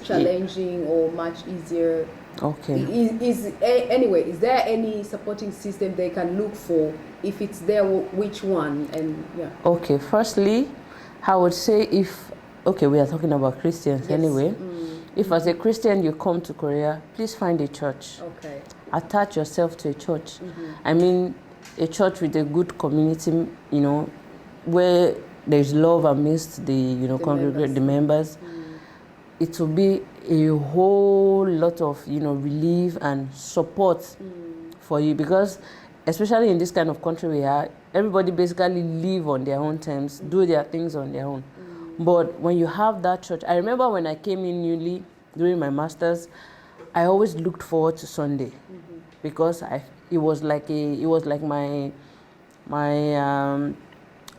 challenging or much easier? Okay. Anyway, is there any supporting system they can look for? If it's there, which one? And yeah. Okay, firstly, I would say we are talking about Christians. Yes. Anyway. If as a Christian you come to Korea, please find a church. Okay. Attach yourself to a church. I mean, a church with a good community, where there's love amidst the members. It will be a whole lot of, relief and support for you, because especially in this kind of country we are, everybody basically live on their own terms, do their things on their own. But when you have that church, I remember when I came in newly during my master's, I always looked forward to Sunday, because it was like my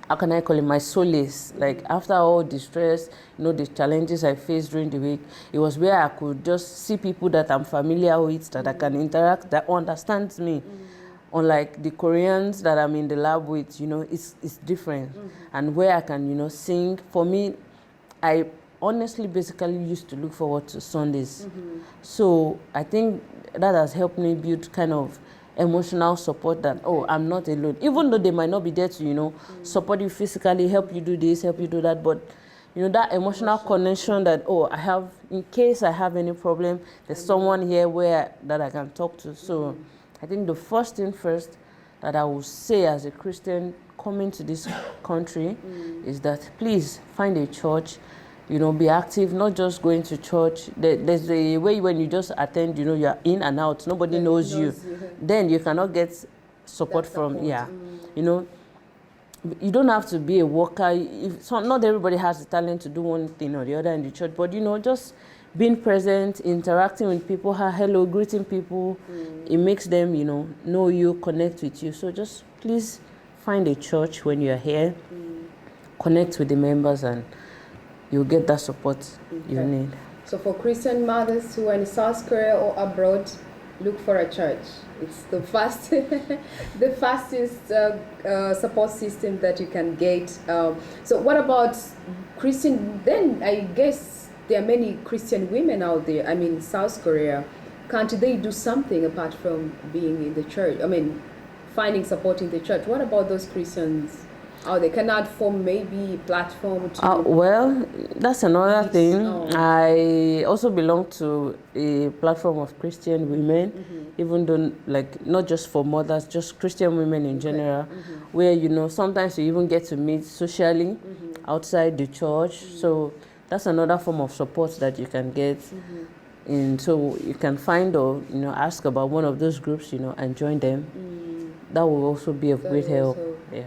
how can I call it, my solace. Like after all the stress, the challenges I faced during the week, it was where I could just see people that I'm familiar with, that I can interact, that understands me. Unlike the Koreans that I'm in the lab with, it's different. And where I can, sing. For me, I honestly basically used to look forward to Sundays. So I think that has helped me build kind of emotional support that, I'm not alone. Even though they might not be there to, support you physically, help you do this, help you do that, but that emotional connection that, I have, in case I have any problem, there's someone here that I can talk to. So I think the first thing first that I would say as a Christian coming to this country is that please find a church, be active, not just going to church. There's a way when you just attend, you're in and out, nobody knows you. Then you cannot get support from, you don't have to be a worker. Not everybody has the talent to do one thing or the other in the church, but just being present, interacting with people, hello, greeting people, it makes them, know you, connect with you. So just please find a church when you're here, connect with the members, and you'll get that support you need. So for Christian mothers who are in South Korea or abroad, look for a church. It's the fastest support system that you can get. So what about Christian? Then I guess there are many Christian women out there. I mean, South Korea, can't they do something apart from being in the church? I mean, finding support in the church. What about those Christians out there? Cannot form maybe a platform to... well, that's another thing. I also belong to a platform of Christian women, even though, not just for mothers, just Christian women in general, where, sometimes you even get to meet socially outside the church. So that's another form of support that you can get. And so you can find or, ask about one of those groups, and join them. That will also be of great help. Yeah.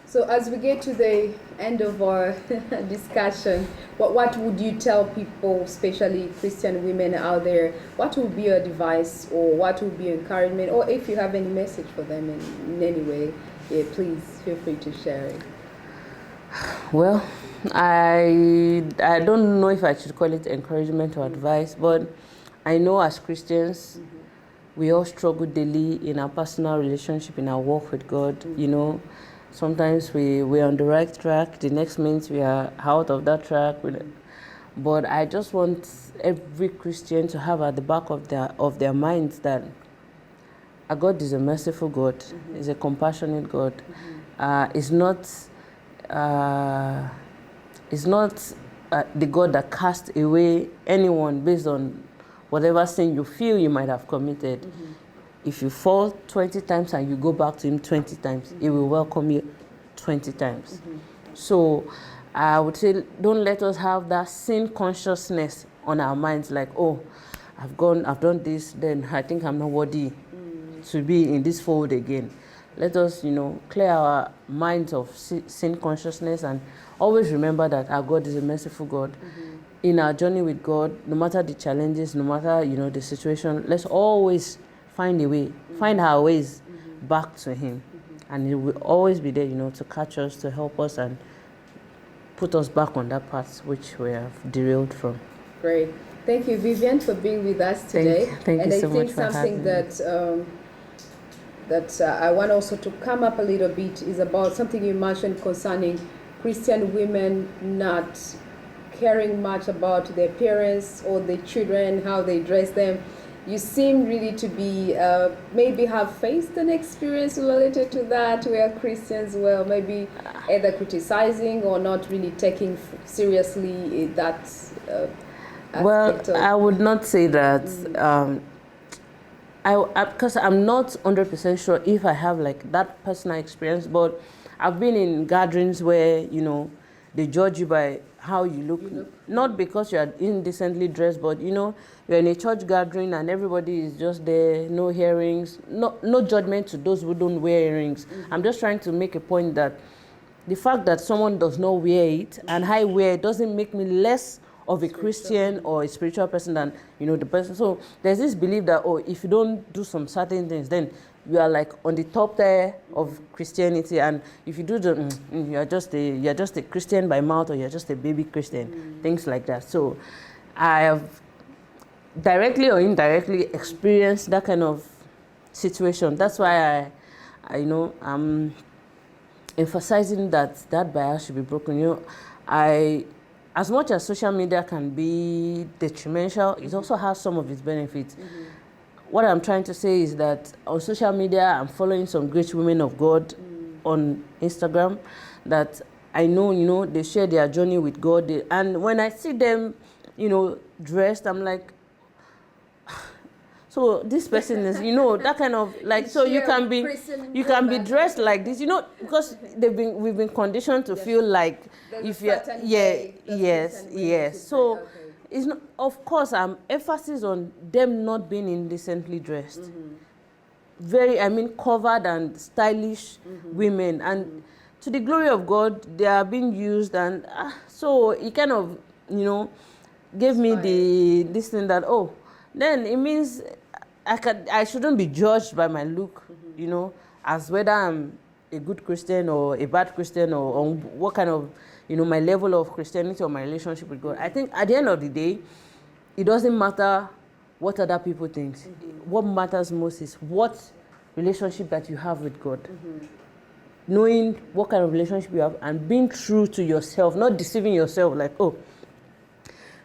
So as we get to the end of our discussion, what would you tell people, especially Christian women out there? What would be your advice, or what would be your encouragement, or if you have any message for them in any way, please feel free to share it. Well, I don't know if I should call it encouragement or advice, but I know as Christians, we all struggle daily in our personal relationship, in our walk with God, Sometimes we're on the right track, the next minute we are out of that track. But I just want every Christian to have at the back of their minds that our God is a merciful God, is a compassionate God. Is not the God that casts away anyone based on whatever sin you feel you might have committed. If you fall 20 times and you go back to him 20 times, he will welcome you 20 times. So I would say, don't let us have that sin consciousness on our minds, like, I've done this, then I think I'm not worthy to be in this fold again. Let us, clear our minds of sin consciousness, and always remember that our God is a merciful God. In our journey with God, no matter the challenges, no matter, the situation, let's always find a way, find our ways back to him. And he will always be there, to catch us, to help us, and put us back on that path which we have derailed from. Great. Thank you, Vivian, for being with us today. Thank you so much for having me. And I think something that I want also to come up a little bit is about something you mentioned concerning Christian women not caring much about their parents or their children, how they dress them. You seem really to be maybe have faced an experience related to that, where Christians were maybe either criticizing or not really taking seriously that aspect of. I would not say that. Because I'm not 100% sure if I have like that personal experience, but I've been in gatherings where, you know, they judge you by how you look. Not because you are indecently dressed, but, you know, you're in a church gathering and everybody is just there, no earrings, no judgment to those who don't wear earrings. I'm just trying to make a point that the fact that someone does not wear it and I wear it doesn't make me less of a Christian or a spiritual person than, you know, the person. So there's this belief that, oh, if you don't do some certain things, then you are like on the top tier of Christianity, and if you do the, you're just a Christian by mouth, or you're just a baby Christian, things like that. So I have directly or indirectly experienced that kind of situation. That's why I you know, I'm emphasizing that bias should be broken. You know, as much as social media can be detrimental, it also has some of its benefits. What I'm trying to say is that on social media, I'm following some great women of God on Instagram that I know, you know, they share their journey with God. And when I see them, you know, dressed, I'm like, so this person is, you know, that kind of like, so you can be dressed like this, you know, because we've been conditioned to feel like if you're, yes. So it's not, of course, emphasis on them not being indecently dressed. Very, I mean, covered and stylish women, and to the glory of God, they are being used, and so it kind of, you know, gave me this thing that, oh, then it means I shouldn't be judged by my look, you know, as whether I'm a good Christian or a bad Christian, or what kind of, you know, my level of Christianity or my relationship with God. I think at the end of the day, it doesn't matter what other people think. What matters most is what relationship that you have with God. Knowing what kind of relationship you have and being true to yourself, not deceiving yourself like, oh,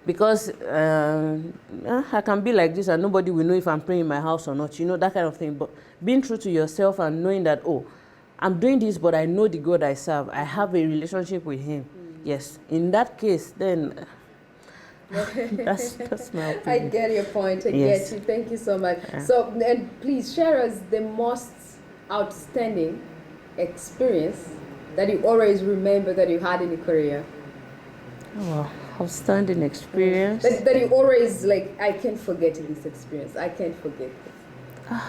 because I can be like this and nobody will know if I'm praying in my house or not, you know, that kind of thing. But being true to yourself and knowing that, oh, I'm doing this, but I know the God I serve. I have a relationship with Him. Yes. In that case, then that's my opinion. I get your point. I get you. Thank you so much. So, and please share us the most outstanding experience that you always remember that you had in your career. Oh, outstanding experience. That you always like, I can't forget this experience. I can't forget this.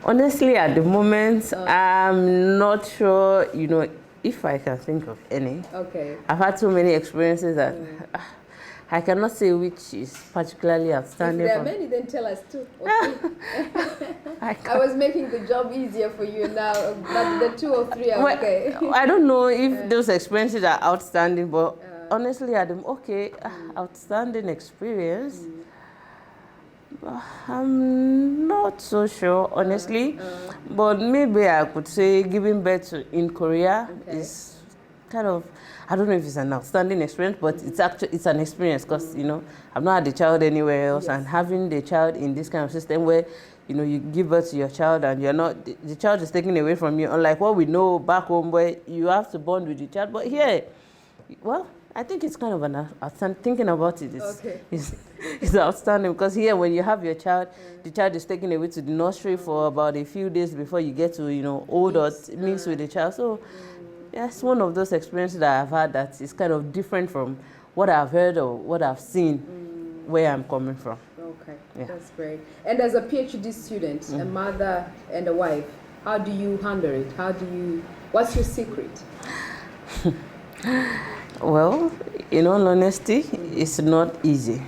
Honestly, at the moment, I'm not sure, you know, if I can think of any. Okay. I've had so many experiences that I cannot say which is particularly outstanding. If there are many, then tell us too. Okay? I was making the job easier for you now, but the 2 or 3 are okay. I don't know if those experiences are outstanding, but honestly, outstanding experience. I'm not so sure, honestly, but maybe I could say giving birth in Korea is kind of, I don't know if it's an outstanding experience, but it's an experience because, you know, I've not had a child anywhere else, and having the child in this kind of system where, you know, you give birth to your child and you're not, the child is taken away from you, unlike what we know back home where you have to bond with the child. But here, well, I think it's kind of an outstanding, thinking about it, it's outstanding, because here when you have your child, the child is taken away to the nursery for about a few days before you get to, you know, old or mix with the child. So it's one of those experiences that I've had that is kind of different from what I've heard or what I've seen where I'm coming from. Okay, that's great. And as a PhD student, a mother and a wife, how do you handle it? What's your secret? Well, in all honesty, it's not easy.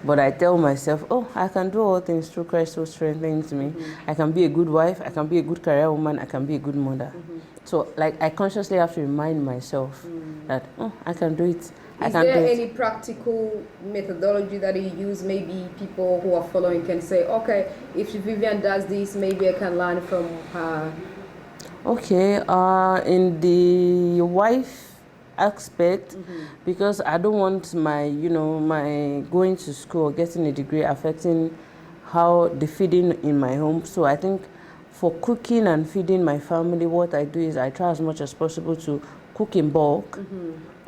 But I tell myself, oh, I can do all things through Christ who strengthens me. I can be a good wife, I can be a good career woman, I can be a good mother. So, like, I consciously have to remind myself that, oh, I can do it. Is there any practical methodology that you use? Maybe people who are following can say, okay, if Vivian does this, maybe I can learn from her. Okay, in the wife aspect, because I don't want my my going to school or getting a degree affecting how the feeding in my home. So I think for cooking and feeding my family, what I do is I try as much as possible to cook in bulk,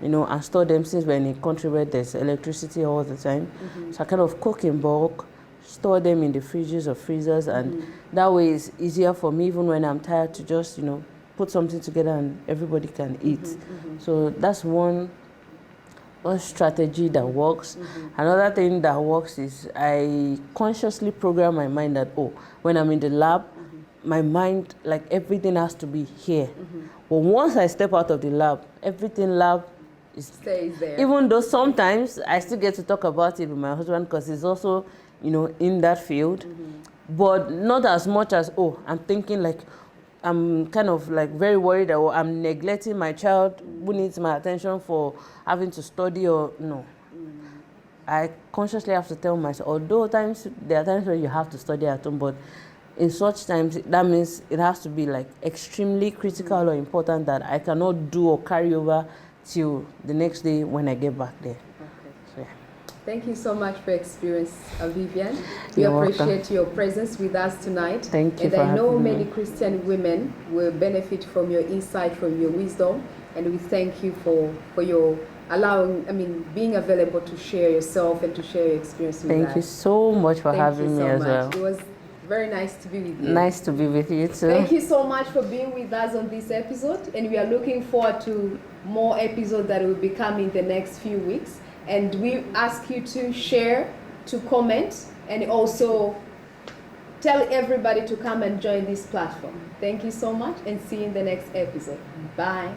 and store them, since we're in a country where there's electricity all the time. So I kind of cook in bulk, store them in the fridges or freezers, and that way it's easier for me, even when I'm tired, to just put something together and everybody can eat. So that's one strategy that works. Another thing that works is I consciously program my mind that, when I'm in the lab, my mind, like, everything has to be here. But once I step out of the lab, everything lab stays there. Even though sometimes I still get to talk about it with my husband, because he's also in that field, but not as much as, I'm thinking, like, I'm kind of like very worried that I'm neglecting my child who needs my attention for having to study, or no. I consciously have to tell myself, although there are times when you have to study at home, but in such times, that means it has to be like extremely critical or important that I cannot do or carry over till the next day when I get back there. So, yeah. Thank you so much for your experience, Vivian. We You're appreciate welcome. your presence with us tonight. Thank you and for I know having many me. Christian women will benefit from your insight, from your wisdom, and we thank you for your being available to share yourself and to share your experience with us. Thank you so much for having me as well. It was very nice to be with you. Nice to be with you too. Thank you so much for being with us on this episode, and we are looking forward to more episodes that will be coming in the next few weeks. And we ask you to share, to comment, and also tell everybody to come and join this platform. Thank you so much, and see you in the next episode. Bye.